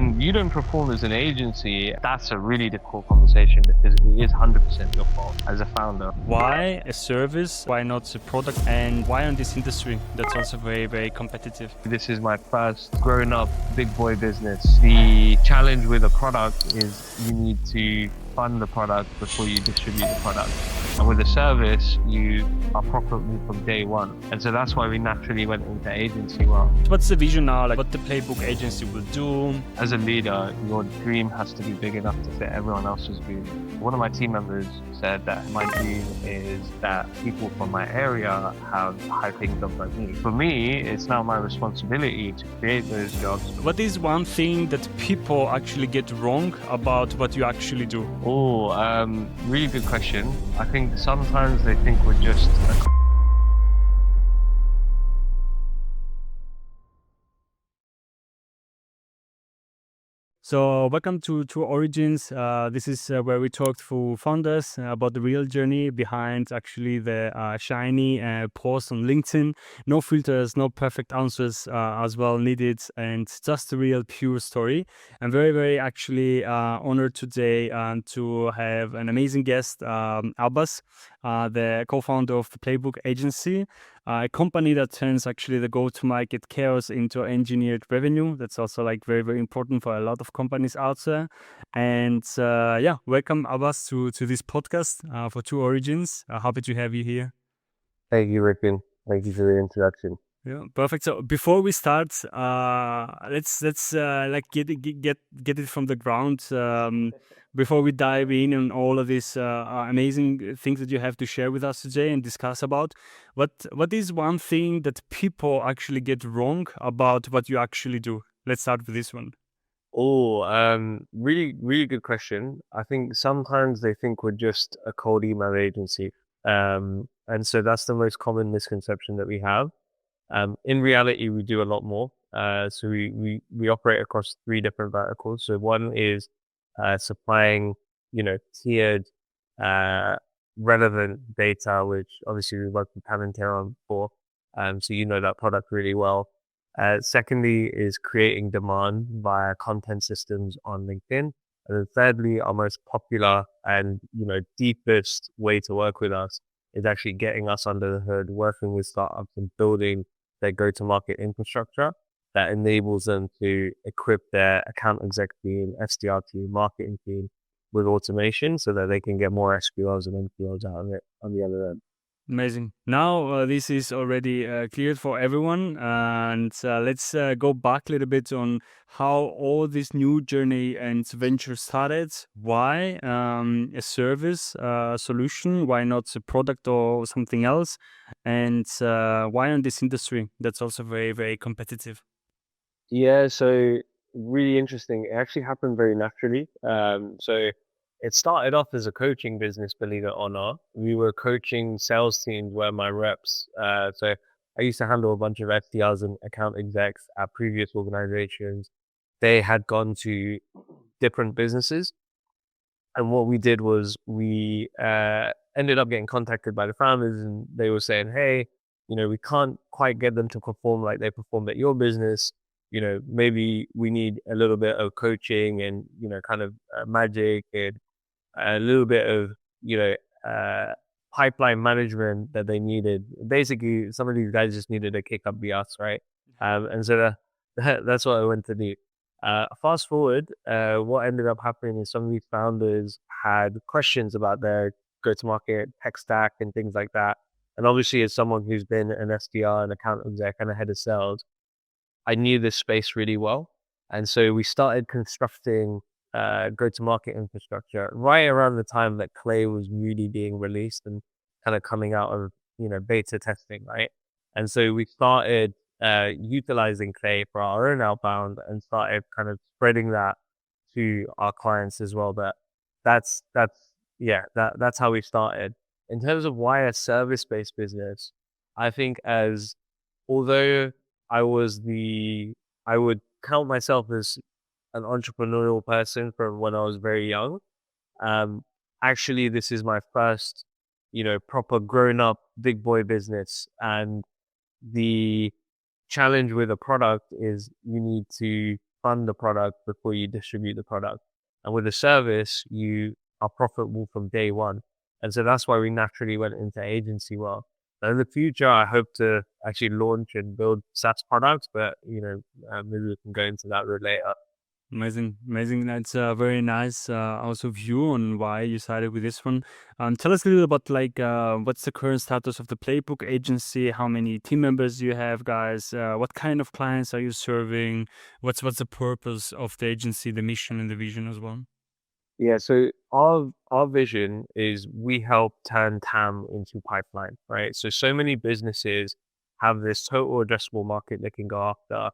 when you don't perform as an agency, that's a really difficult conversation because it is 100% your fault as a founder. Why a service? Why not a product? And why on this industry that's also very, very competitive? This is my first grown-up big boy business. The challenge with a product is you need to fund the product before you distribute the product. And with a service, you are profitable from day one. And so that's why we naturally went into agency world. What's the vision now? Like what the Playbook Agency will do? As a leader, your dream has to be big enough to fit everyone else's dream. One of my team members said that my dream is that people from my area have high-paying jobs like me. For me, it's now my responsibility to create those jobs. What is one thing that people actually get wrong about what you actually do? Really good question. I think sometimes they think we're just So welcome to True Origins. This is where we talk to founders about the real journey behind actually the shiny post on LinkedIn. No filters, no perfect answers as well needed, and just a real pure story. I'm very, very actually honored today to have an amazing guest, Abbas, the co-founder of the Playbook Agency, a company that turns actually the go-to-market chaos into engineered revenue. That's also like very, very important for a lot of companies out there. And welcome Abbas to this podcast for True Origins. Happy to have you here. Thank you, Briken. Thank you for the introduction. Yeah, perfect. So before we start, let's like get it from the ground. Before we dive in on all of these amazing things that you have to share with us today and discuss about, what is one thing that people actually get wrong about what you actually do? Let's start with this one. Really, really good question. I think sometimes they think we're just a cold email agency. And so that's the most common misconception that we have. In reality, we do a lot more. So we operate across 3 different verticals. So one is supplying, tiered, relevant data, which obviously we worked with Palantir on before. So you know that product really well. Secondly is creating demand via content systems on LinkedIn. And then thirdly, our most popular and, deepest way to work with us is actually getting us under the hood, working with startups and building their go-to-market infrastructure that enables them to equip their account exec team, SDR team, marketing team with automation so that they can get more SQLs and MQLs out of it on the other end. Amazing. Now this is already cleared for everyone, and let's go back a little bit on how all this new journey and venture started. Why a service solution? Why not a product or something else? And why on this industry that's also very, very competitive? Yeah, so really interesting. It actually happened very naturally. So it started off as a coaching business, believe it or not. We were coaching sales teams where my reps. So I used to handle a bunch of SDRs and account execs at previous organizations. They had gone to different businesses. And what we did was we ended up getting contacted by the founders, and they were saying, hey, we can't quite get them to perform like they performed at your business. Maybe we need a little bit of coaching and, kind of magic and a little bit of, pipeline management that they needed. Basically, some of these guys just needed a kick up the ass, right? And so that's what I went to do. Fast forward, what ended up happening is some of these founders had questions about their go-to-market tech stack and things like that. And obviously, as someone who's been an SDR, an account exec, and a head of sales, I knew this space really well. And so we started constructing go-to-market infrastructure right around the time that Clay was really being released and kind of coming out of, beta testing, right? And so we started utilizing Clay for our own outbound and started kind of spreading that to our clients as well. But that's how we started. In terms of why a service-based business, I think although I would count myself as an entrepreneurial person from when I was very young. Actually, this is my first, proper grown up big boy business. And the challenge with a product is you need to fund the product before you distribute the product. And with a service, you are profitable from day one. And so that's why we naturally went into agency world. And in the future, I hope to actually launch and build SaaS products, but maybe we can go into that later. Amazing, amazing. That's a very nice also view on why you sided with this one. Tell us a little about like what's the current status of the Playbook Agency? How many team members do you have, guys? What kind of clients are you serving? What's the purpose of the agency, the mission and the vision as well? Yeah, so our vision is we help turn TAM into pipeline, right? So many businesses have this total addressable market they can go after,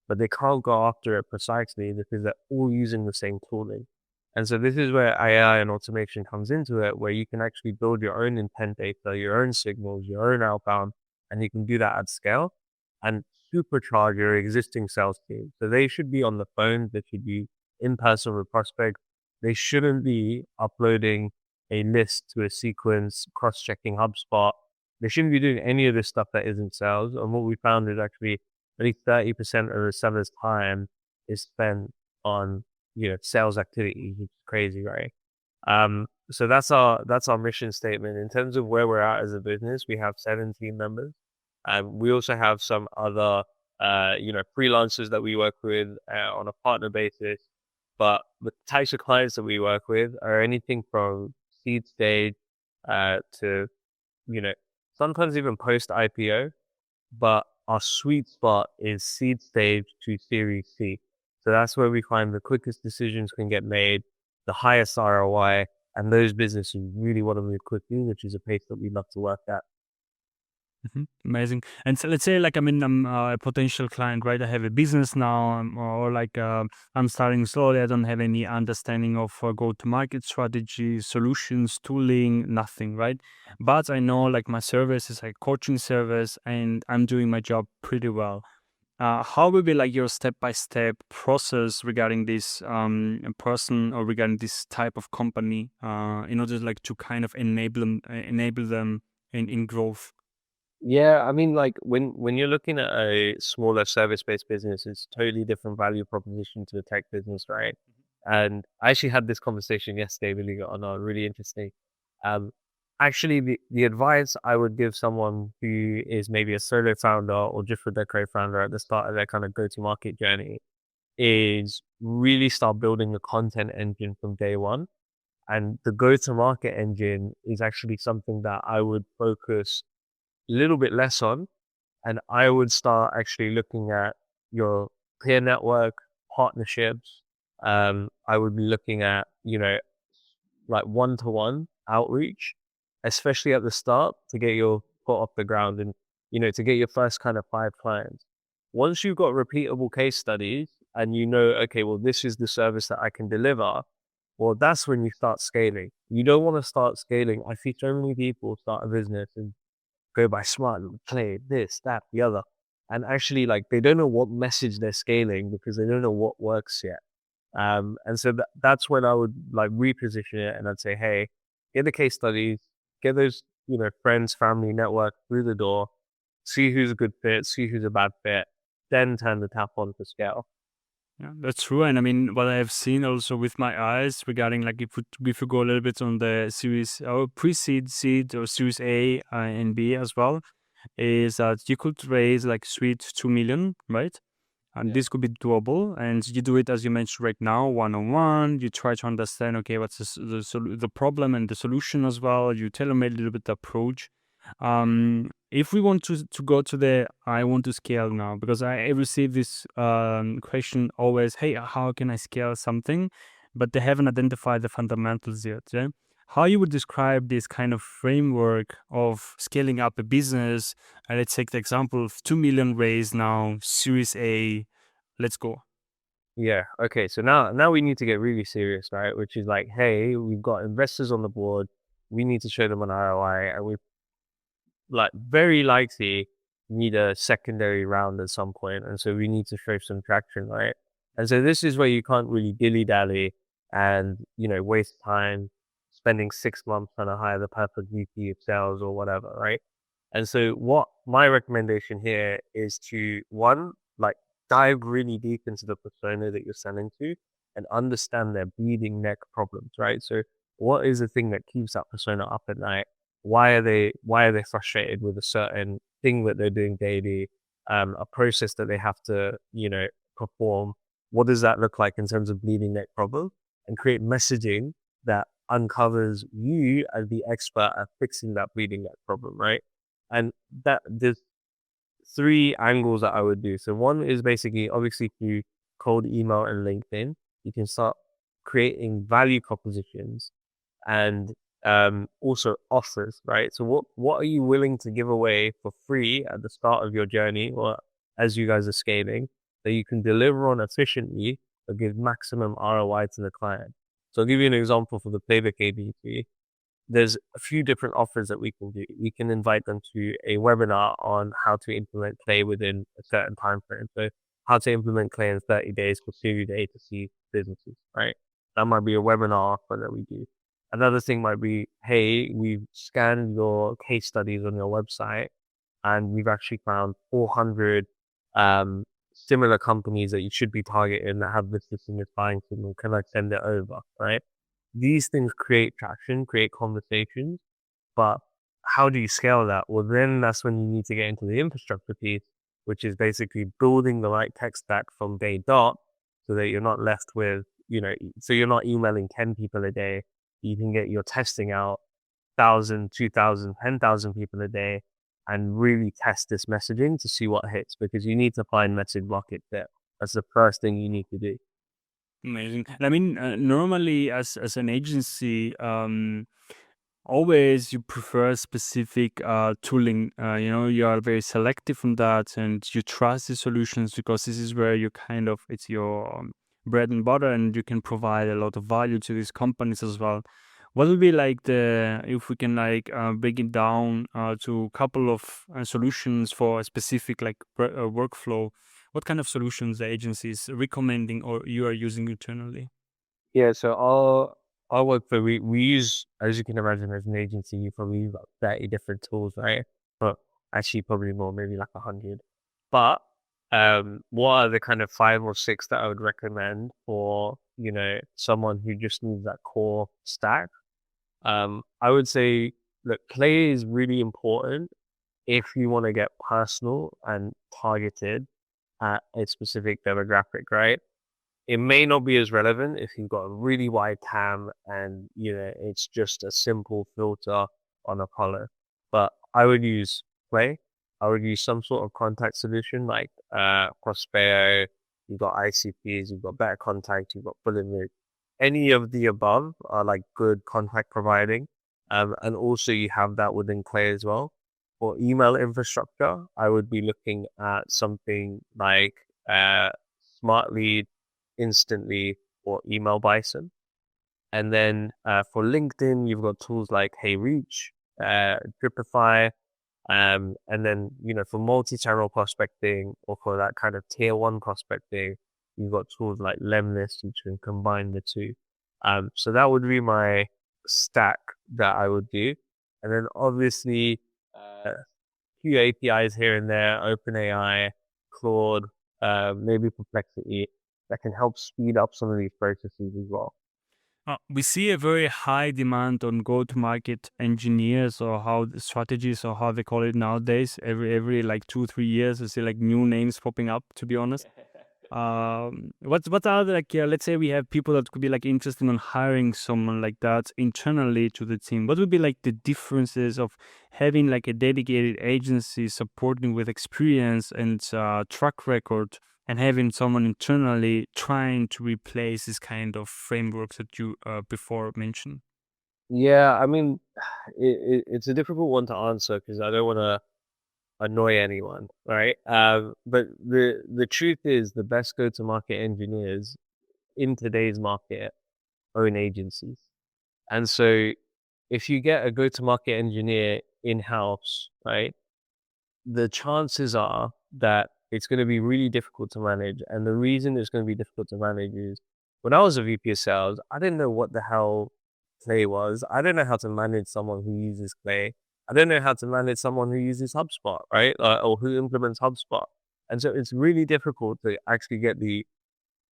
but they can't go after it precisely because they're all using the same tooling. And so this is where AI and automation comes into it, where you can actually build your own intent data, your own signals, your own outbound, and you can do that at scale and supercharge your existing sales team. So they should be on the phone, they should be in person with prospects. They shouldn't be uploading a list to a sequence, cross-checking HubSpot. They shouldn't be doing any of this stuff that isn't sales. And what we found is actually only 30% of the seller's time is spent on, sales activity, which is crazy, right? So that's our mission statement. In terms of where we're at as a business, we have 17 members. We also have some other, freelancers that we work with on a partner basis. But the types of clients that we work with are anything from seed stage to, you know, sometimes even post IPO. But our sweet spot is seed stage to Series C. So that's where we find the quickest decisions can get made, the highest ROI, and those businesses really want to move quickly, which is a pace that we love to work at. Amazing. And so let's say like I'm a potential client, right? I have a business now, or like I'm starting slowly. I don't have any understanding of go-to-market strategy, solutions, tooling, nothing, right? But I know like my service is like coaching service, and I'm doing my job pretty well. How will be like your step-by-step process regarding this person or regarding this type of company in order like to kind of enable them in growth? Yeah, I mean, like when you're looking at a smaller service-based business, it's totally different value proposition to a tech business, right? And I actually had this conversation yesterday, believe it or not, really interesting. Um, Actually, the advice I would give someone who is maybe a solo founder or just with their co-founder at the start of their kind of go-to-market journey is really start building the content engine from day one. And the go-to-market engine is actually something that I would focus a little bit less on, and I would start actually looking at your peer network, partnerships. I would be looking at, like one-to-one outreach, especially at the start to get your foot off the ground and, to get your first kind of 5 clients. Once you've got repeatable case studies and okay, well, this is the service that I can deliver, well, that's when you start scaling. You don't want to start scaling. I see so many people start a business and go by smart, play this, that, the other. And actually, like, they don't know what message they're scaling because they don't know what works yet. And so that's when I would like reposition it and I'd say, hey, get the case studies, get those, friends, family, network through the door, see who's a good fit, see who's a bad fit, then turn the tap on to scale. Yeah, that's true. And I mean, what I have seen also with my eyes regarding like if we go a little bit on the series or pre-seed, seed or series A and B as well, is that you could raise like sweet 2 million, right? And Yeah. this could be doable. And you do it as you mentioned right now, one on one. You try to understand, okay, what's the problem and the solution as well. You tailor made a little bit the approach. If we want to go to the I want to scale now, because I receive this question always, hey, how can I scale something? But they haven't identified the fundamentals yet. Yeah? How you would describe this kind of framework of scaling up a business? Let's take the example of 2 million raised now, Series A. Let's go. Yeah. Okay. So now we need to get really serious, right? Which is like, hey, we've got investors on the board. We need to show them an ROI, and we like very likely need a secondary round at some point, and so we need to show some traction, right? And so this is where you can't really dilly dally and waste time spending 6 months trying to hire the perfect VP of sales or whatever, right? And so what my recommendation here is to one, like dive really deep into the persona that you're selling to and understand their bleeding neck problems, right? So what is the thing that keeps that persona up at night? Why are they frustrated with a certain thing that they're doing daily, a process that they have to, perform? What does that look like in terms of bleeding neck problem? And create messaging that uncovers you as the expert at fixing that bleeding neck problem, right? And that there's three angles that I would do. So one is basically obviously through cold email and LinkedIn, you can start creating value propositions and also offers, right? So what are you willing to give away for free at the start of your journey or as you guys are scaling that you can deliver on efficiently but give maximum ROI to the client? So I'll give you an example for the Playbook Agency. There's a few different offers that we can do. We can invite them to a webinar on how to implement Clay within a certain time frame. So how to implement Clay in 30 days for Series A to C businesses, right? That might be a webinar offer that we do. Another thing might be, hey, we've scanned your case studies on your website and we've actually found 400 similar companies that you should be targeting that have this in your buying signal. Can I send it over, right? These things create traction, create conversations, but how do you scale that? Well, then that's when you need to get into the infrastructure piece, which is basically building the right tech stack from day dot so that you're not left with, so you're not emailing 10 people a day. You can get your testing out 1,000, 2,000, 10,000 people a day and really test this messaging to see what hits because you need to find message market fit. That's the first thing you need to do. Amazing. And I mean, normally as an agency, always you prefer specific tooling. You are very selective on that, and you trust the solutions because this is where you kind of it's your bread and butter, and you can provide a lot of value to these companies as well. What will be like the if we can like break it down to a couple of solutions for a specific like workflow? What kind of solutions the agency is recommending or you are using internally? Yeah, so our work for we use, as you can imagine, as an agency, you probably use about 30 different tools, right? But actually probably more, maybe like 100. But what are the kind of 5 or 6 that I would recommend for, someone who just needs that core stack? I would say, look, Clay is really important if you want to get personal and targeted at a specific demographic, right? It may not be as relevant if you've got a really wide TAM and it's just a simple filter on Apollo. But I would use Play. I would use some sort of contact solution like Prospero. You've got ICPs, you've got Better Contact, you've got Bullet. Any of the above are like good contact providing. And also you have that within Clay as well. For email infrastructure, I would be looking at something like Smart Lead, Instantly, or Email Bison. And then for LinkedIn, you've got tools like HeyReach, Dripify, and then for multi-channel prospecting or for that kind of tier one prospecting, you've got tools like Lemlist, which can combine the two. So that would be my stack that I would do, and then obviously few APIs here and there, OpenAI, Claude, maybe Perplexity, that can help speed up some of these processes as well. We see a very high demand on go-to-market engineers or how the strategies or how they call it nowadays. Every like 2-3 years, I see like new names popping up. To be honest, what are the, like let's say we have people that could be like interested in hiring someone like that internally to the team. What would be like the differences of having like a dedicated agency supporting with experience and track record and having someone internally trying to replace this kind of frameworks that you before mentioned? Yeah, I mean, it's a difficult one to answer because I don't want to annoy anyone, right? But the truth is, the best go-to-market engineers in today's market own agencies, and so if you get a go-to-market engineer in-house, right, the chances are that it's going to be really difficult to manage. And the reason it's going to be difficult to manage is when I was a VP of sales, I didn't know what the hell Clay was. I don't know how to manage someone who uses Clay. I don't know how to manage someone who uses HubSpot, right? Or who implements HubSpot. And so it's really difficult to actually get the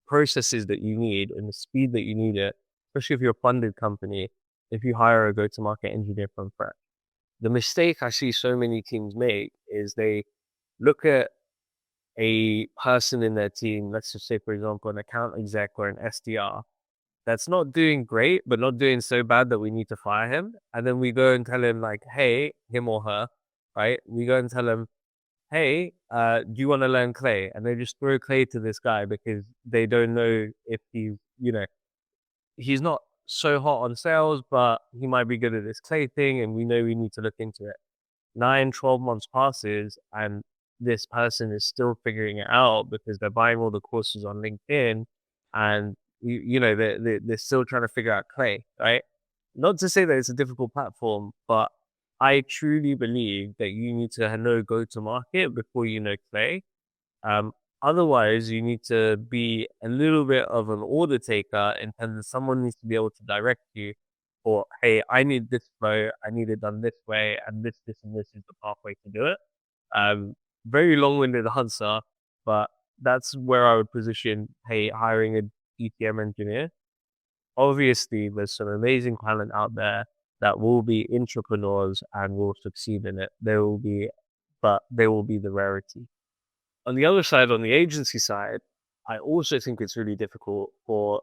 processes that you need and the speed that you need it, especially if you're a funded company, if you hire a go-to-market engineer from scratch. The mistake I see so many teams make is they look at a person in their team, let's just say, for example, an account exec or an SDR, that's not doing great, but not doing so bad that we need to fire him. And then we go and tell him, like, hey, him or her, right? We go and tell him, hey, do you want to learn clay? And they just throw clay to this guy because they don't know if he's not so hot on sales, but he might be good at this clay thing. And we know we need to look into it. 9, 12 months passes and this person is still figuring it out because they're buying all the courses on LinkedIn and they're still trying to figure out clay, right? Not to say that it's a difficult platform, but I truly believe that you need to know go to market before you know clay. Um, Otherwise, you need to be a little bit of an order taker in terms of someone needs to be able to direct you or, hey, I need this flow, I need it done this way, and and this is the pathway to do it. Um, Very long-winded answer, but that's where I would position, hey, hiring an ETM engineer. Obviously, there's some amazing talent out there that will be entrepreneurs and will succeed in it. But they will be the rarity. On the other side, on the agency side, I also think it's really difficult for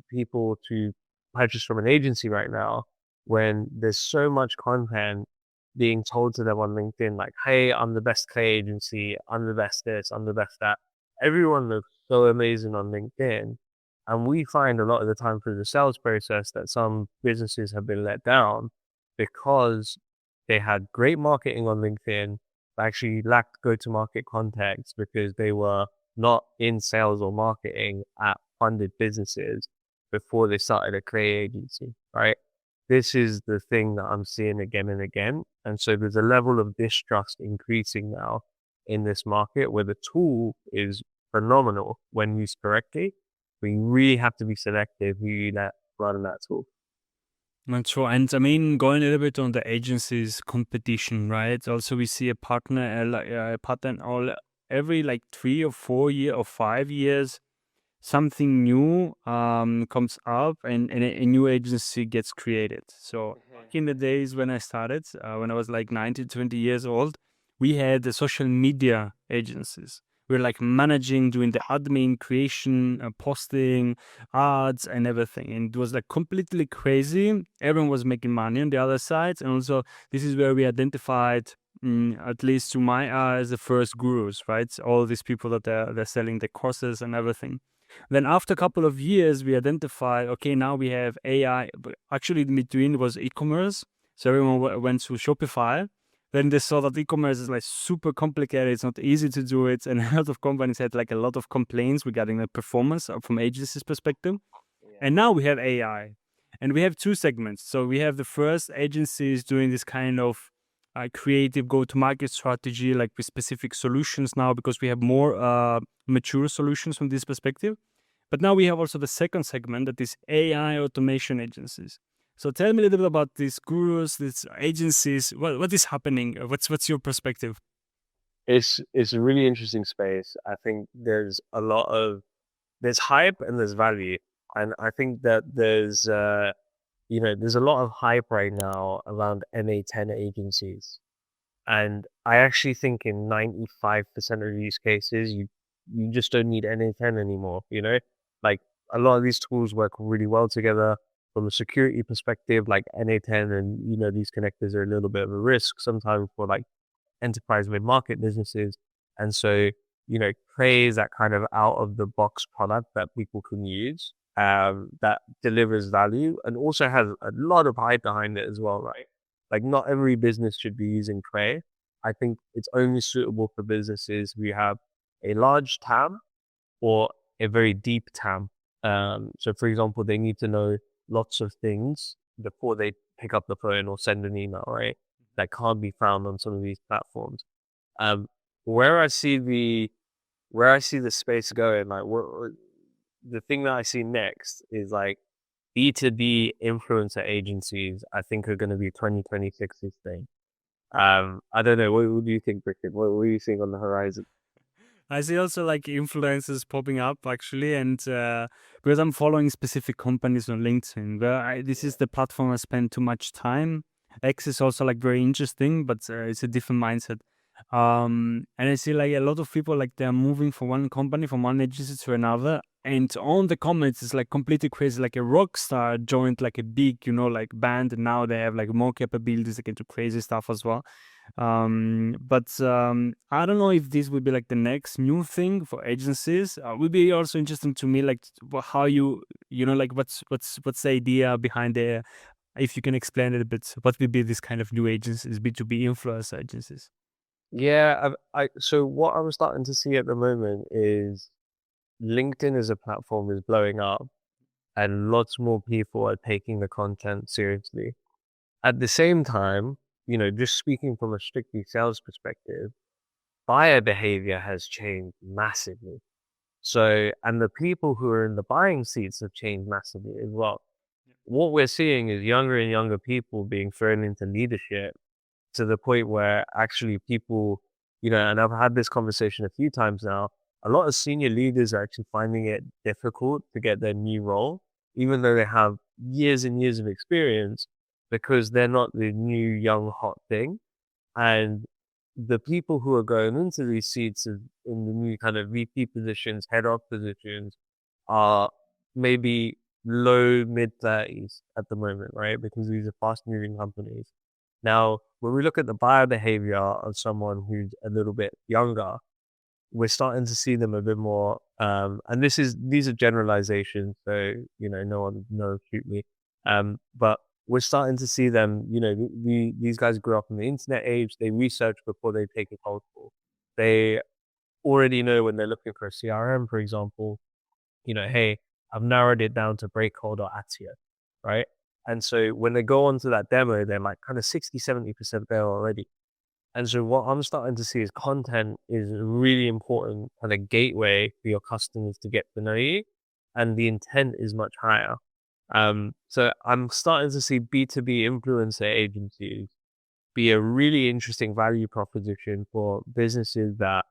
people to purchase from an agency right now when there's so much content being told to them on LinkedIn, like, hey, I'm the best clay agency, I'm the best this, I'm the best that. Everyone looks so amazing on LinkedIn. And we find a lot of the time through the sales process that some businesses have been let down because they had great marketing on LinkedIn, but actually lacked go-to-market context because they were not in sales or marketing at funded businesses before they started a creative agency, right? This is the thing that I'm seeing again and again. And so there's a level of distrust increasing now in this market where the tool is phenomenal when used correctly. But you really have to be selective who you let run that tool. Not sure. And I mean, going a little bit on the agencies competition, right? Also, we see a partner, a pattern all every like 3 or 4 year or 5 years, something new comes up and a new agency gets created. So back in the days when I started, when I was like 19, 20 years old, we had the social media agencies. We were like managing, doing the admin, creation, posting, ads, and everything. And it was like completely crazy. Everyone was making money on the other side. And also, this is where we identified, at least to my eyes, the first gurus, right? All these people that they're selling the courses and everything. Then after a couple of years, we identified, okay, now we have AI. But actually, in between was e-commerce. So everyone went to Shopify. Then they saw that e-commerce is like super complicated. It's not easy to do it. And a lot of companies had like a lot of complaints regarding the performance from agencies perspective. And now we have AI. And we have two segments. So we have the first agencies doing this kind of creative go-to-market strategy, like with specific solutions now, because we have more mature solutions from this perspective. But now we have also the second segment that is AI automation agencies. So tell me a little bit about these gurus, these agencies. What is happening? What's your perspective? It's a really interesting space. I think there's hype and there's value. And I think that there's a lot of hype right now around NA10 agencies. And I actually think in 95% of use cases, you just don't need NA10 anymore, Like a lot of these tools work really well together from a security perspective, like NA10 and, these connectors are a little bit of a risk sometimes for like enterprise mid-market businesses. And so, praise that kind of out of the box product that people can use, that delivers value and also has a lot of hype behind it as well, right? Like not every business should be using Pray. I think it's only suitable for businesses who have a large TAM or a very deep TAM. So for example, they need to know lots of things before they pick up the phone or send an email, right? That can't be found on some of these platforms. Um, where I see the space going, like the thing that I see next is like B2B influencer agencies. I think are going to be 2026's thing. I don't know. What do you think, Briken? What are you seeing on the horizon? I see also like influencers popping up actually, and because I'm following specific companies on LinkedIn, where this is the platform I spend too much time. X is also like very interesting, but it's a different mindset. And I see like a lot of people like they're moving from one company, from one agency to another, and on the comments it's like completely crazy. Like a rock star joined like a big, like band, and now they have like more capabilities, they can do crazy stuff as well. But I don't know if this would be like the next new thing for agencies. Would be also interesting to me, like how like what's the idea behind the, if you can explain it a bit, what would be this kind of new agencies, B2B influencer agencies? Yeah, so what I'm starting to see at the moment is LinkedIn as a platform is blowing up and lots more people are taking the content seriously. At the same time, just speaking from a strictly sales perspective, buyer behavior has changed massively. So, and the people who are in the buying seats have changed massively as well. What we're seeing is younger and younger people being thrown into leadership to the point where actually people, and I've had this conversation a few times now, a lot of senior leaders are actually finding it difficult to get their new role, even though they have years and years of experience, because they're not the new young hot thing. And the people who are going into these seats in the new kind of VP positions, head of positions, are maybe low mid 30s at the moment, right? Because these are fast moving companies. Now, when we look at the buyer behavior of someone who's a little bit younger, we're starting to see them a bit more. And these are generalizations, so no shoot me. But we're starting to see them. These guys grew up in the internet age. They research before they take a cold call. They already know when they're looking for a CRM, for example. Hey, I've narrowed it down to Breakhold or Atia, right? And so when they go onto that demo, they're like kind of 60-70% there already. And so what I'm starting to see is content is a really important kind of gateway for your customers to get to know you, and the intent is much higher. So I'm starting to see B2B influencer agencies be a really interesting value proposition for businesses that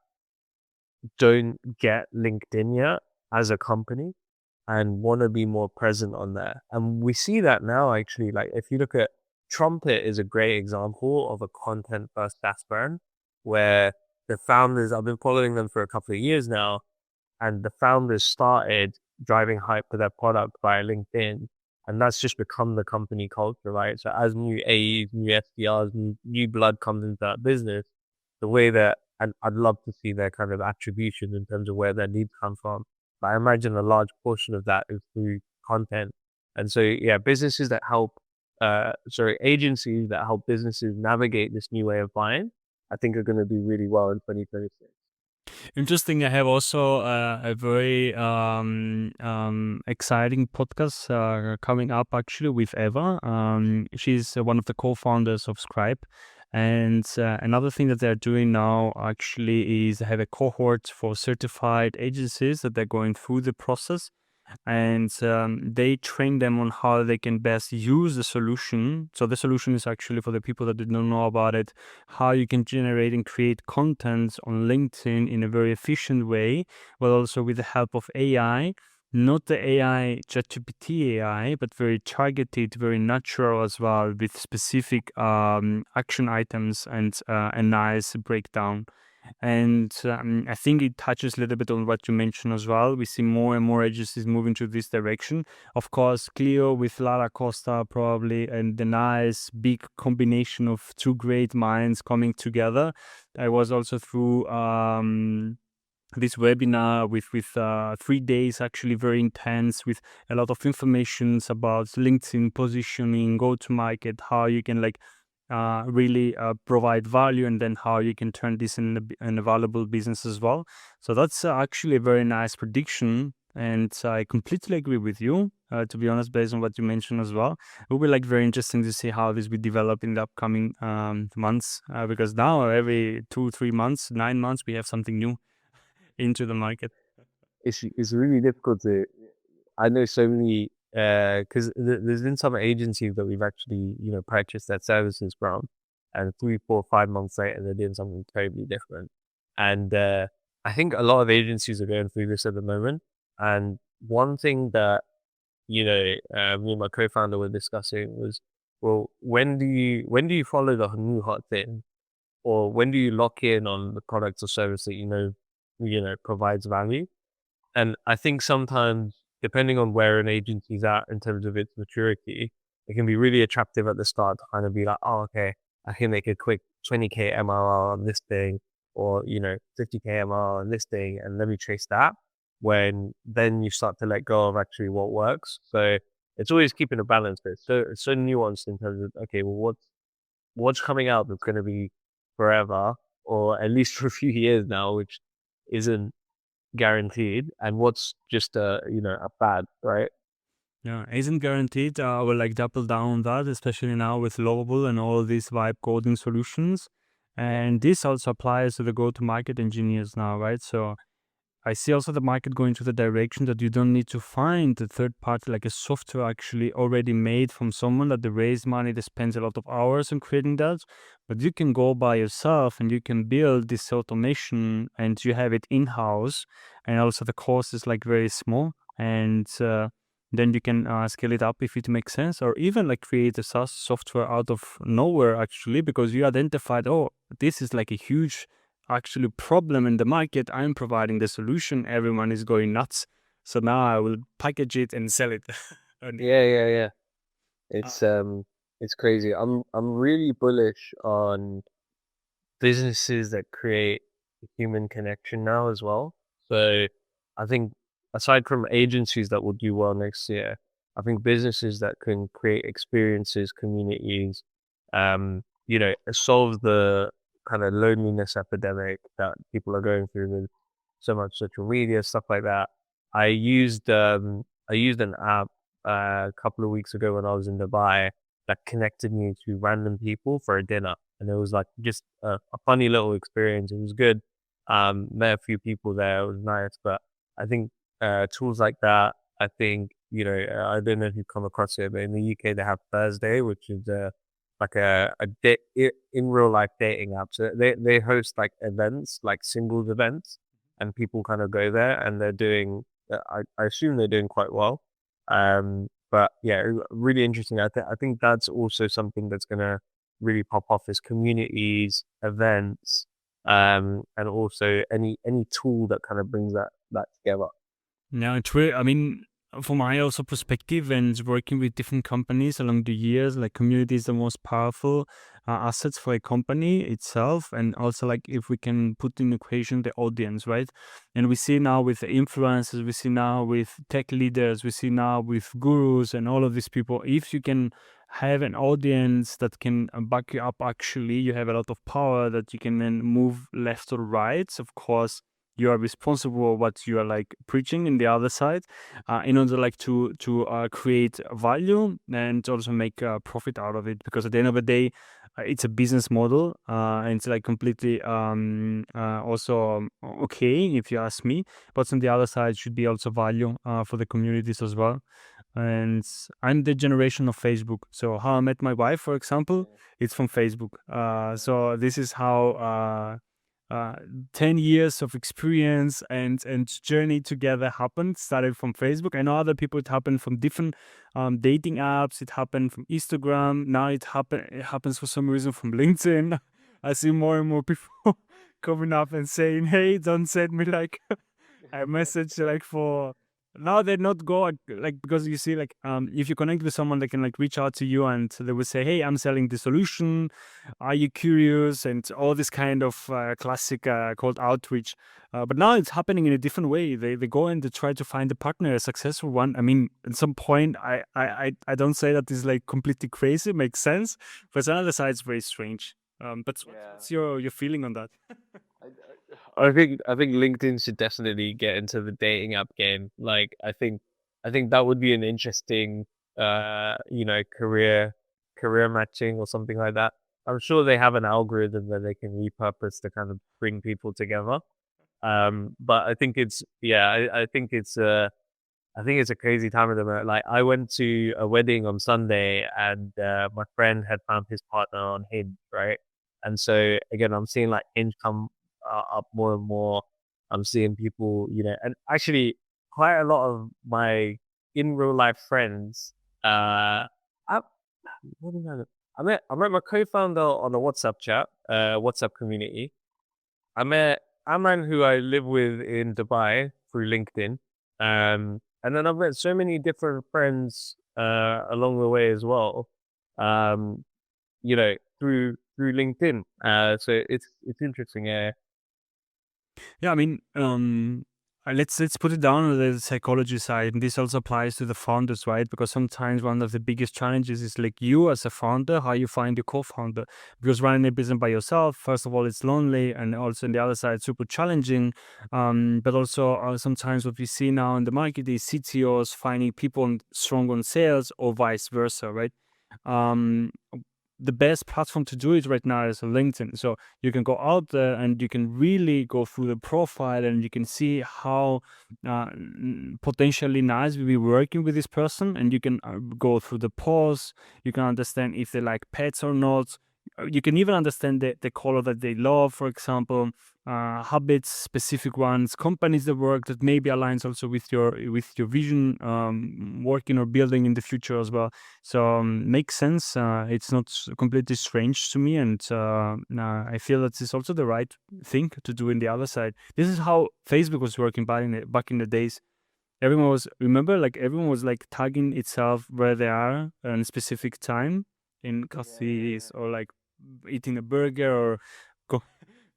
don't get LinkedIn yet as a company and want to be more present on there. And we see that now actually, like if you look at Trumpet is a great example of a content first SaaS brand where the founders, I've been following them for a couple of years now, and the founders started driving hype for their product via LinkedIn. And that's just become the company culture, right? So as new AEs, new SDRs, new blood comes into that business, the way that, and I'd love to see their kind of attribution in terms of where their leads come from. But I imagine a large portion of that is through content. And so, yeah, businesses that help, agencies that help businesses navigate this new way of buying, I think are going to do really well in 2026. Interesting. I have also a very exciting podcast coming up actually with Eva. She's one of the co-founders of Scribe. And another thing that they're doing now actually is have a cohort for certified agencies that they're going through the process, and they train them on how they can best use the solution. So the solution is actually, for the people that don't know about it, how you can generate and create content on LinkedIn in a very efficient way, but also with the help of AI. Not the AI, ChatGPT AI, but very targeted, very natural as well, with specific action items and a nice breakdown. And I think it touches a little bit on what you mentioned as well. We see more and more agencies moving to this direction. Of course, Clio with Lara Costa probably, and the nice big combination of two great minds coming together. I was also through this webinar with 3 days, actually very intense, with a lot of informations about LinkedIn positioning, go to market, how you can like really provide value, and then how you can turn this in a valuable business as well. So that's actually a very nice prediction, and I completely agree with you. To be honest, based on what you mentioned as well, it will be like very interesting to see how this will develop in the upcoming months. Because now every 2-3 months, 9 months, we have something new into the market. It's really difficult to. I know so many because there's been some agencies that we've actually purchased their services from, and 3, 4, 5 months later they're doing something totally different, and I think a lot of agencies are going through this at the moment. And one thing that, me and my co-founder were discussing was, well, when do you follow the new hot thing? Or when do you lock in on the product or service that provides value? And I think sometimes, depending on where an agency's at in terms of its maturity, it can be really attractive at the start to kind of be like, oh, okay, I can make a quick 20K MRR on this thing, or 50K MRR on this thing, and let me chase that. When then you start to let go of actually what works. So it's always keeping a balance, but it's so nuanced in terms of, okay, well, what's coming out that's going to be forever, or at least for a few years now, which isn't guaranteed, and what's just a fad, right? Yeah, isn't guaranteed. I will like double down on that, especially now with Lovable and all these vibe coding solutions. And this also applies to the go-to-market engineers now, right? So I see also the market going to the direction that you don't need to find a third party, like a software actually already made from someone that they raise money, they spends a lot of hours on creating that. But you can go by yourself and you can build this automation and you have it in-house. And also the cost is like very small. And then you can scale it up if it makes sense, or even like create a SaaS software out of nowhere actually, because you identified, oh, this is like a huge actually problem in the market. I'm providing the solution. Everyone is going nuts. So now I will package it and sell it. And, Yeah, yeah, yeah. uh, It's crazy. I'm really bullish on businesses that create human connection now as well. So I think, aside from agencies that will do well next year, I think businesses that can create experiences, communities, solve the kind of loneliness epidemic that people are going through with so much social media, stuff like that. I used an app a couple of weeks ago when I was in Dubai that connected me to random people for a dinner, and it was like just a funny little experience. It was good. Met a few people there. It was nice, but I think tools like that. I think I don't know if you've come across it, but in the UK they have Thursday, which is like in real life dating app. So they host like events, like singles events, and people kind of go there, and they're doing. I assume they're doing quite well. But yeah, really interesting. I think that's also something that's gonna really pop off as communities, events, and also any tool that kind of brings that together. Now, it's really, I mean, from my also perspective and working with different companies along the years, like community is the most powerful assets for a company itself. And also like if we can put in equation the audience, right? And we see now with the influencers, we see now with tech leaders, we see now with gurus and all of these people, if you can have an audience that can back you up, actually, you have a lot of power that you can then move left or right. Of course, you are responsible for what you are like preaching in the other side, in order like to create value and also make a profit out of it, because at the end of the day, it's a business model, and it's like completely also okay if you ask me, but on the other side should be also value for the communities as well. And I'm the generation of Facebook, so how I met my wife, for example, it's from Facebook. So this is how 10 years of experience and journey together happened, started from Facebook. I know other people, it happened from different dating apps, it happened from Instagram, now it happens for some reason from LinkedIn. I see more and more people coming up and saying, hey, don't send me like a message like for now. They're not go like, because you see like if you connect with someone, they can like reach out to you and they will say, hey, I'm selling the solution, are you curious, and all this kind of classic cold outreach. But now it's happening in a different way. They go and they try to find a partner, a successful one. I mean, at some point, I don't say that is like completely crazy, it makes sense, but on the other side it's very strange. But Yeah. what's your feeling on that? I think LinkedIn should definitely get into the dating app game. Like I think that would be an interesting career matching or something like that. I'm sure they have an algorithm that they can repurpose to kind of bring people together. But I think it's yeah, I think it's a crazy time at the moment. Like I went to a wedding on Sunday, and my friend had found his partner on Hinge, right? And so again, I'm seeing like Hinge come up more and more. I'm seeing people, and actually quite a lot of my in real life friends. I, what did I met my co-founder on a WhatsApp chat, WhatsApp community. I met Amran, who I live with in Dubai through LinkedIn. And then I've met so many different friends along the way as well. Um, through LinkedIn. So it's interesting. Yeah. Yeah, I mean, let's put it down on the psychology side, and this also applies to the founders, right? Because sometimes one of the biggest challenges is like you as a founder, how you find your co-founder. Because running a business by yourself, first of all, it's lonely, and also on the other side, super challenging. But also sometimes what we see now in the market is CTOs finding people strong on sales or vice versa, right? Um, the best platform to do it right now is LinkedIn. So you can go out there and you can really go through the profile and you can see how potentially nice we be working with this person. And you can go through the posts. You can understand if they like pets or not. You can even understand the color that they love, for example, habits, specific ones, companies that work that maybe aligns also with your vision, working or building in the future as well. So makes sense. It's not completely strange to me, and I feel that it's also the right thing to do in the other side. This is how Facebook was working back in the days. Everyone was like tagging itself where they are at a specific time in cafes or like eating a burger or go,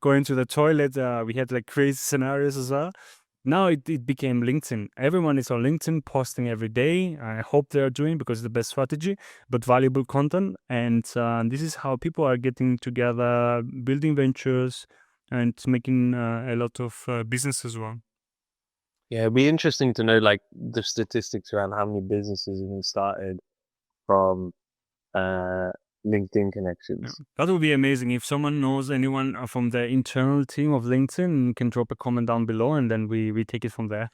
going to the toilet. We had like crazy scenarios as well. Now it became LinkedIn. Everyone is on LinkedIn posting every day. I hope they are doing because it's the best strategy, but valuable content. And this is how people are getting together, building ventures, and making a lot of business as well. Yeah, it'd be interesting to know like the statistics around how many businesses even started from uh LinkedIn Yeah. connections. That would be amazing. If someone knows anyone from the internal team of LinkedIn, you can drop a comment down below and then we take it from there.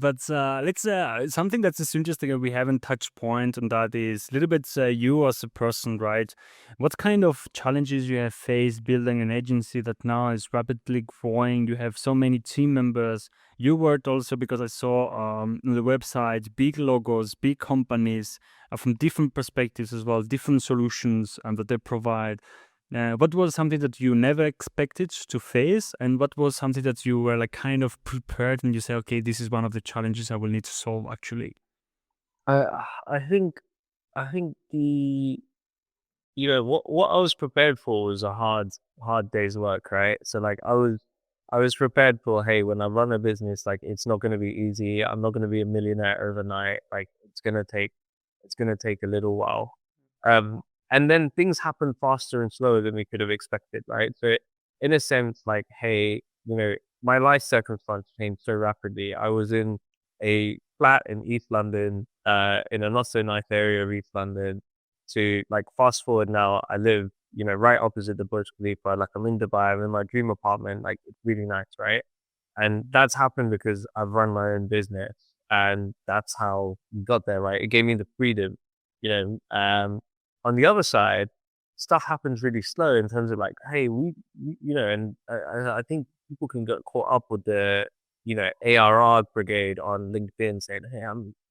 But let's something that's just interesting and we haven't touched point on that is a little bit you as a person, right? What kind of challenges you have faced building an agency that now is rapidly growing? You have so many team members. You worked also because I saw on the website big logos, big companies from different perspectives as well, different solutions that they provide. What was something that you never expected to face, and what was something that you were like kind of prepared and you say, okay, this is one of the challenges I will need to solve actually? I think the what I was prepared for was a hard day's work, right? So like I was prepared for, hey, when I run a business, like it's not going to be easy. I'm not going to be a millionaire overnight. Like it's gonna take a little while. Um, and then things happen faster and slower than we could have expected, right? So in a sense, like, hey, my life circumstance changed so rapidly. I was in a flat in East London, in a not so nice area of East London, to like fast forward now, I live, right opposite the Burj Khalifa. Like I'm in Dubai, I'm in my dream apartment. Like it's really nice, right? And that's happened because I've run my own business, and that's how we got there, right? It gave me the freedom, you know. On the other side, stuff happens really slow in terms of like, hey, and I think people can get caught up with the, ARR brigade on LinkedIn saying, hey,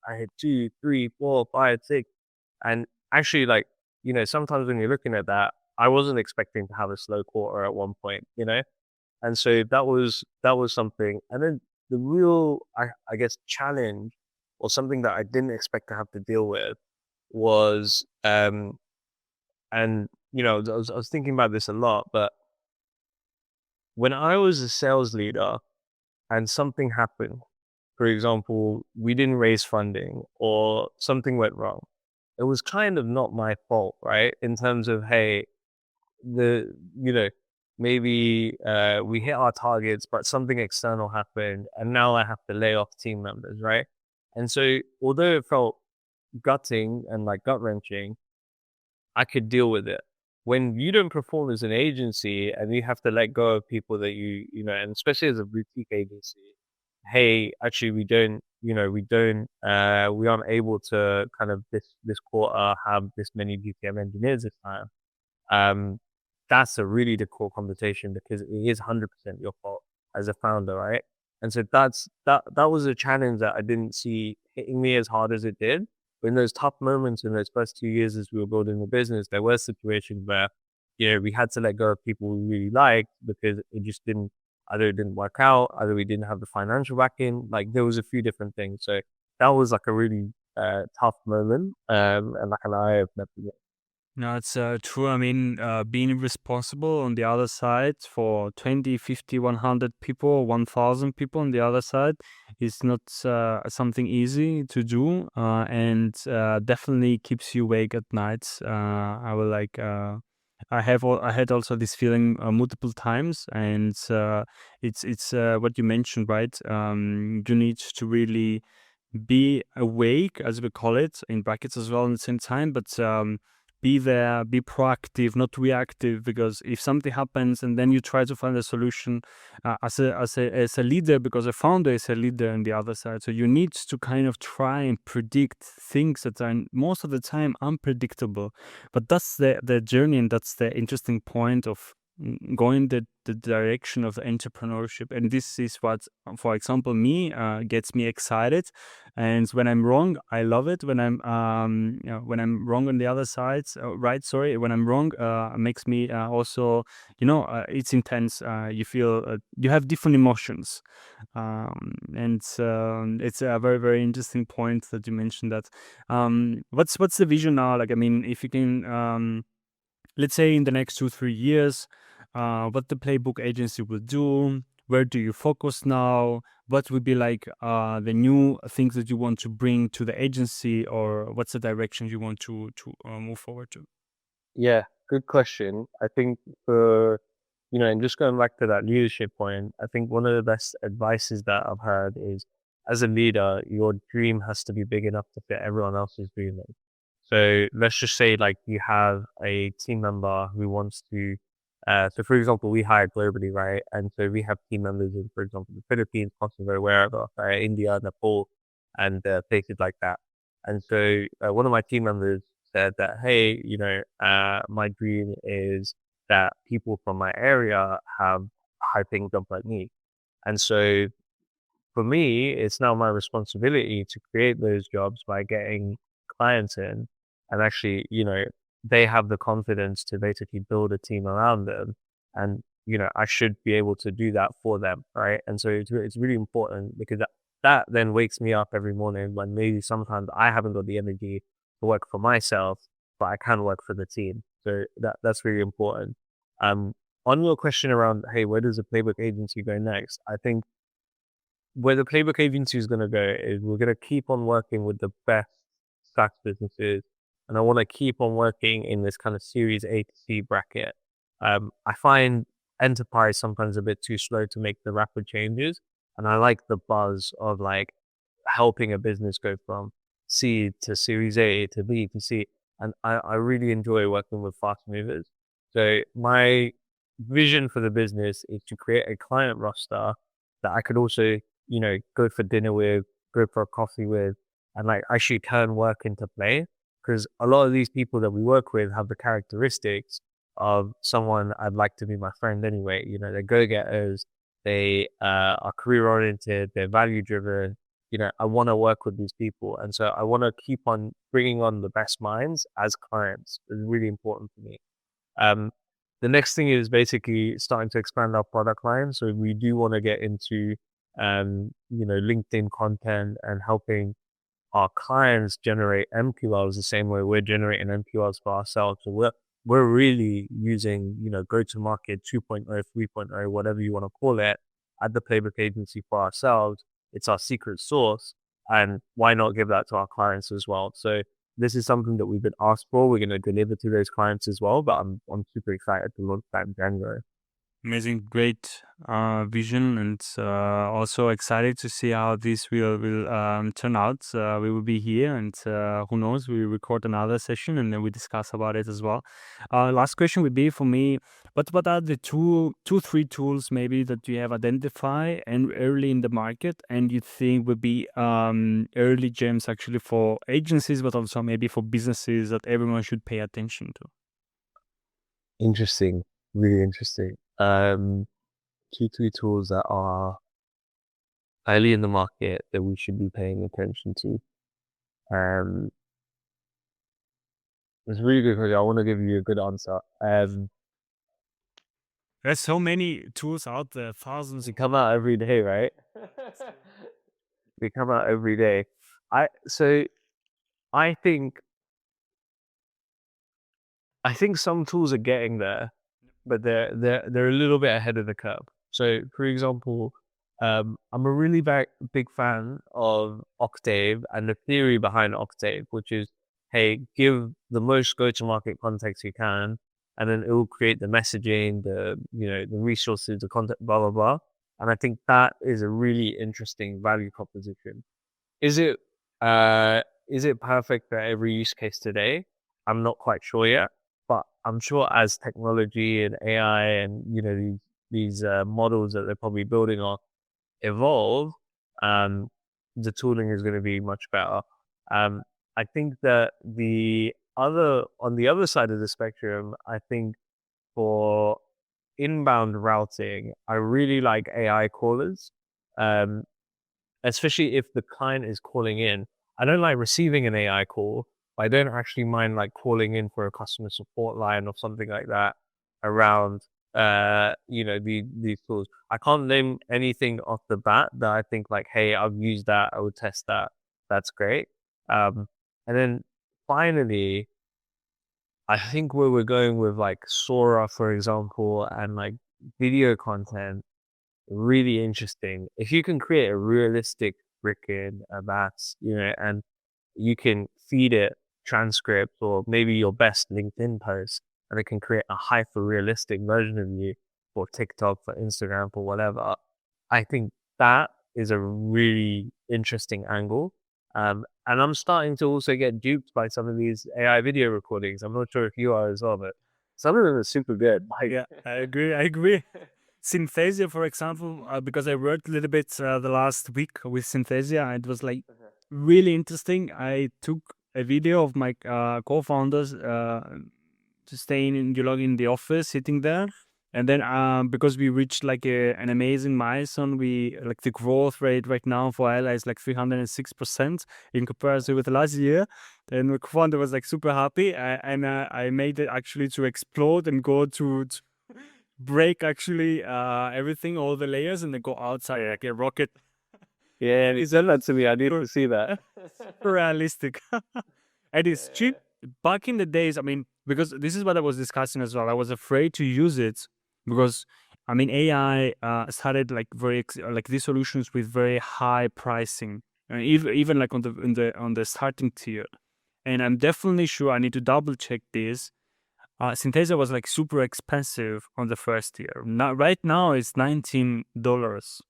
I hit 2, 3, 4, 5, 6, and actually, like, sometimes when you're looking at that, I wasn't expecting to have a slow quarter at one point. And so that was something. And then the real, I guess, challenge or something that I didn't expect to have to deal with was, and I was thinking about this a lot, but when I was a sales leader and something happened, for example, we didn't raise funding or something went wrong, it was kind of not my fault, right? In terms of, hey, the you know maybe we hit our targets but something external happened and now I have to lay off team members, right? And so although it felt gutting and like gut wrenching, I could deal with it. When you don't perform as an agency and you have to let go of people that and especially as a boutique agency, hey, actually we aren't able to kind of this quarter have this many BPM engineers this time. um, that's a really difficult conversation because it is 100% your fault. as a founder, right? And so that was a challenge that I didn't see hitting me as hard as it did. But in those tough moments in those first 2 years as we were building the business, there were situations where, we had to let go of people we really liked because it just didn't either it didn't work out, either we didn't have the financial backing. Like there was a few different things. So that was like a really tough moment, and like an eye opener for me. No, it's true. I mean, being responsible on the other side for 20, 50, 100 people, 1,000 people on the other side is not something easy to do, and definitely keeps you awake at nights. I will like. I had also this feeling multiple times, and it's what you mentioned, right? You need to really be awake, as we call it, in brackets as well, at the same time, but be there, be proactive, not reactive. Because if something happens and then you try to find a solution as a leader, because a founder is a leader on the other side, so you need to kind of try and predict things that are most of the time unpredictable. But that's the journey, and that's the interesting point of going the direction of entrepreneurship. And this is what, for example, me gets me excited. And when I'm wrong, I love it. When I'm when I'm wrong on the other side, right, sorry, when I'm wrong, makes me also, it's intense. You feel you have different emotions. And it's a very, very interesting point that you mentioned that. What's the vision now? Like, I mean, if you can, let's say in the next 2-3 years, what the Playbook Agency will do, where do you focus now, what would be like the new things that you want to bring to the agency, or what's the direction you want to move forward to? Yeah, good question. I think for, and just going back to that leadership point, I think one of the best advices that I've heard is as a leader, your dream has to be big enough to fit everyone else's dream in. So let's just say like you have a team member who wants to, so for example, we hire globally, right? And so we have team members in, for example, the Philippines, Kosovo, wherever, India, Nepal, and places like that. And so one of my team members said that, hey, my dream is that people from my area have high paying jobs like me. And so for me, it's now my responsibility to create those jobs by getting clients in, and actually, they have the confidence to basically build a team around them. And, I should be able to do that for them. Right. And so it's really important because that then wakes me up every morning when maybe sometimes I haven't got the energy to work for myself, but I can work for the team. So that's really important. Um, on your question around, hey, where does the Playbook Agency go next? I think where the Playbook Agency is going to go is we're going to keep on working with the best SaaS businesses, and I want to keep on working in this kind of Series A to C bracket. I find enterprise sometimes a bit too slow to make the rapid changes, and I like the buzz of like helping a business go from C to Series A to B to C, and I really enjoy working with fast movers. So my vision for the business is to create a client roster that I could also, go for dinner with, go for a coffee with, and like actually turn work into play. Because a lot of these people that we work with have the characteristics of someone I'd like to be my friend anyway. They're go-getters, they are career oriented, they're value driven. I want to work with these people. And so I want to keep on bringing on the best minds as clients. It's really important for me. Um, the next thing is basically starting to expand our product line. So we do want to get into, LinkedIn content and helping our clients generate MQLs the same way we're generating MQLs for ourselves. So we're really using, go-to-market 2.0, 3.0, whatever you want to call it, at the Playbook Agency for ourselves. It's our secret sauce. And why not give that to our clients as well? So this is something that we've been asked for. We're going to deliver to those clients as well, but I'm super excited to launch that in January. Amazing, great vision, and also excited to see how this will turn out. We will be here, and who knows, we record another session and then we discuss about it as well. Last question would be for me: what are the three tools maybe that you have identified and early in the market, and you think would be early gems actually for agencies, but also maybe for businesses that everyone should pay attention to? Interesting. Really interesting. two, three tools that are highly in the market that we should be paying attention to. Um, it's a really good question. I want to give you a good answer. There's so many tools out there, thousands. They come out every day, right? They come out every day. So I think some tools are getting there, but they're a little bit ahead of the curve. So, for example, I'm a really big fan of Octave and the theory behind Octave, which is, hey, give the most go-to-market context you can, and then it will create the messaging, the resources, the content, blah blah blah. And I think that is a really interesting value proposition. Is it perfect for every use case today? I'm not quite sure yet, but I'm sure as technology and AI and these models that they're probably building on evolve, the tooling is going to be much better. I think that on the other side of the spectrum, I think for inbound routing, I really like AI callers. Um, Especially if the client is calling in. I don't like receiving an AI call, but I don't actually mind like calling in for a customer support line or something like that around these tools. I can't name anything off the bat that I think like, hey, I've used that, I would test that. That's great. And then finally, I think where we're going with like Sora, for example, and like video content, really interesting. If you can create a realistic Briken, Abbas, and you can feed it transcripts or maybe your best LinkedIn post, and it can create a hyper realistic version of you for TikTok, for Instagram, for whatever. I think that is a really interesting angle. And I'm starting to also get duped by some of these AI video recordings. I'm not sure if you are as well, but some of them are super good. Like, Yeah, I agree. I agree. Synthesia, for example, because I worked a little bit the last week with Synthesia, it was like really interesting. I took a video of my co-founders staying in the office, sitting there, and then because we reached like an amazing milestone, we like the growth rate right now for Ella is like 306% in comparison with last year. Then my co-founder was like super happy, and I made it actually to explode and go to break actually everything, all the layers, and then go outside like a rocket. yeah, and he sent that to me. I need to see that. Super realistic. And it's cheap. Back in the days, I mean, because this is what I was discussing as well. I was afraid to use it because, I mean, AI started like like these solutions with very high pricing, even like on the starting tier. And I'm definitely sure I need to double check this. Synthesia was like super expensive on the first year. Now, right now, it's $19.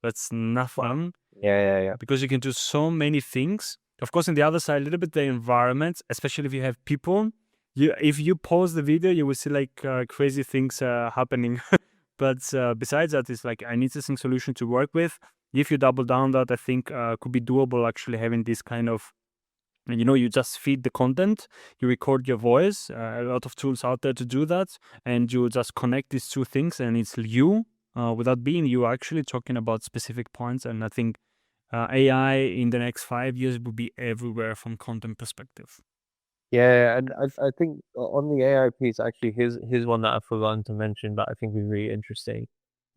That's nothing. Yeah. Because you can do so many things. Of course, on the other side, a little bit the environment, especially if you have people. If you pause the video, you will see like crazy things happening. But besides that, it's like an interesting solution to work with. If you double down that, I think could be doable actually having this kind of, you just feed the content, you record your voice, a lot of tools out there to do that, and you just connect these two things, and it's you, without being you, actually talking about specific points. And I think AI in the next 5 years will be everywhere from content perspective. Yeah, and I think on the AI piece, actually, here's one that I've forgotten to mention, but I think is really interesting.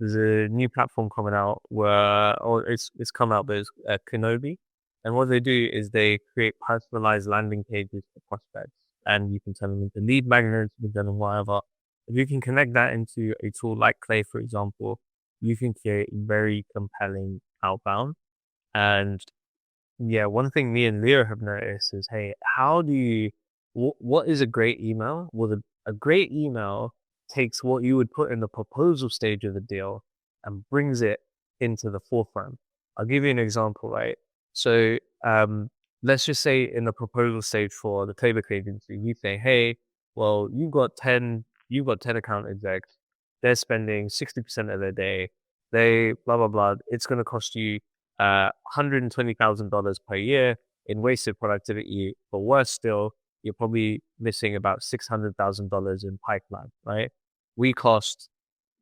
There's a new platform coming out or it's come out, but it's Kenobi, and what they do is they create personalized landing pages for prospects, and you can turn them into lead magnets, you can turn them whatever. If you can connect that into a tool like Clay, for example, you can create very compelling outbound. And yeah, one thing me and Leo have noticed is, hey, how do you, what is a great email? Well, a great email takes what you would put in the proposal stage of the deal and brings it into the forefront. I'll give you an example, right? So, let's just say in the proposal stage for the Playbook Agency, we say, hey, well, you've got 10 account execs. They're spending 60% of their day. They blah, blah, blah. It's going to cost you $120,000 per year in wasted productivity. But worse still, you're probably missing about $600,000 in pipeline, right? We cost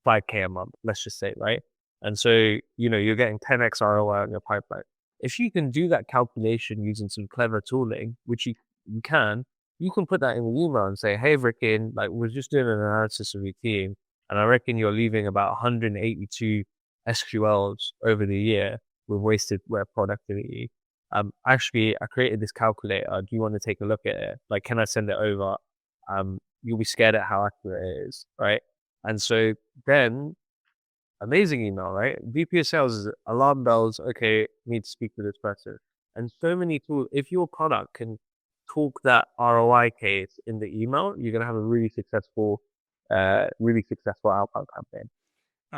5K a month, let's just say, right? And so, you're getting 10x ROI on your pipeline. If you can do that calculation using some clever tooling, which you can, you can put that in the email and say, hey, Briken, like we're just doing an analysis of your team, and I reckon you're leaving about 182 SQLs over the year with wasted web productivity. Actually, I created this calculator. Do you want to take a look at it? Like, can I send it over? You'll be scared at how accurate it is, right? And so then, amazing email, right? VP of sales is alarm bells. Okay, need to speak to this person. And so many tools. If your product can talk that ROI case in the email, you're gonna have a really successful outbound campaign.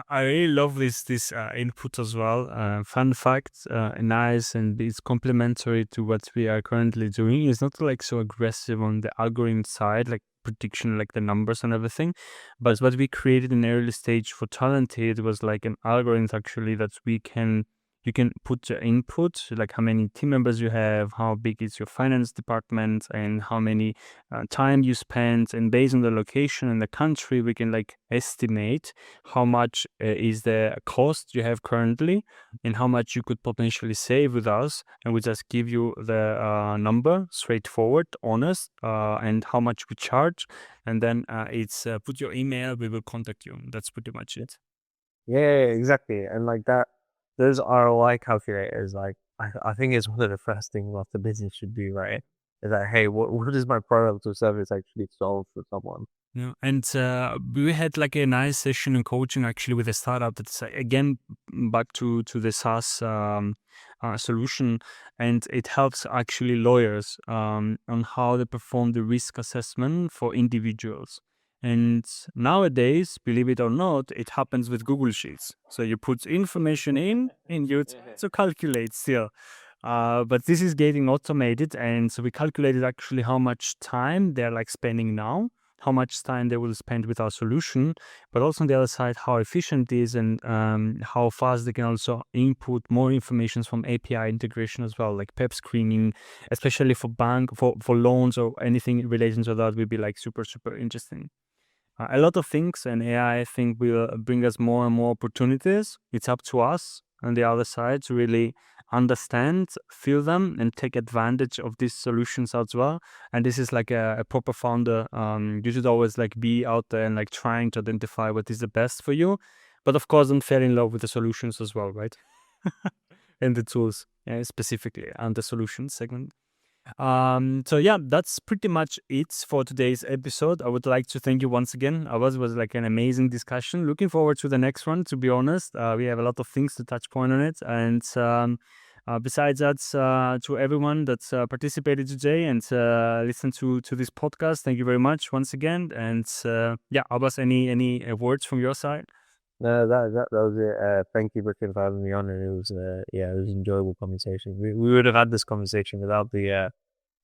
I really love this input as well. Fun fact, nice, and it's complementary to what we are currently doing. It's not like so aggressive on the algorithm side, like prediction, like the numbers and everything. But what we created in early stage for Talented was like an algorithm actually that you can put the input, like how many team members you have, how big is your finance department, and how many time you spend. And based on the location and the country, we can like estimate how much is the cost you have currently and how much you could potentially save with us. And we just give you the number, straightforward, honest, and how much we charge. And then it's put your email, we will contact you. That's pretty much it. Yeah, exactly. And like that, those ROI calculators, like I think it's one of the first things what the business should do, right? Is like, hey, what does my product or service actually solve for someone? Yeah, and we had like a nice session in coaching actually with a startup that's again back to the SaaS solution, and it helps actually lawyers on how they perform the risk assessment for individuals. And nowadays, believe it or not, it happens with Google Sheets. So you put information in, and you to calculate still. But this is getting automated, and so we calculated actually how much time they're like spending now, how much time they will spend with our solution, but also on the other side, how efficient it is and how fast they can also input more information from API integration as well, like PEP screening, especially for for loans or anything related to that would be like super, super interesting. A lot of things, and AI, I think, will bring us more and more opportunities. It's up to us on the other side to really understand, feel them, and take advantage of these solutions as well. And this is like a proper founder. You should always like be out there and like trying to identify what is the best for you. But of course, don't fall in love with the solutions as well, right? And the tools, specifically, and the solutions segment. So yeah, that's pretty much it for today's episode. I would like to thank you once again. It was like an amazing discussion. Looking forward to the next one, to be honest. We have a lot of things to touch point on it. And besides that, to everyone that participated today and listened to this podcast, thank you very much once again. And yeah, Abbas, any words from your side? No, that was it. Thank you, Bricken, for having me on, and it was it was an enjoyable conversation. We would have had this conversation without the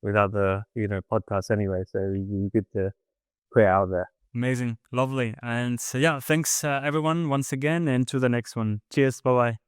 podcast anyway. So it was good to put it out there. Amazing, lovely, and yeah, thanks everyone once again, and to the next one. Cheers, bye bye.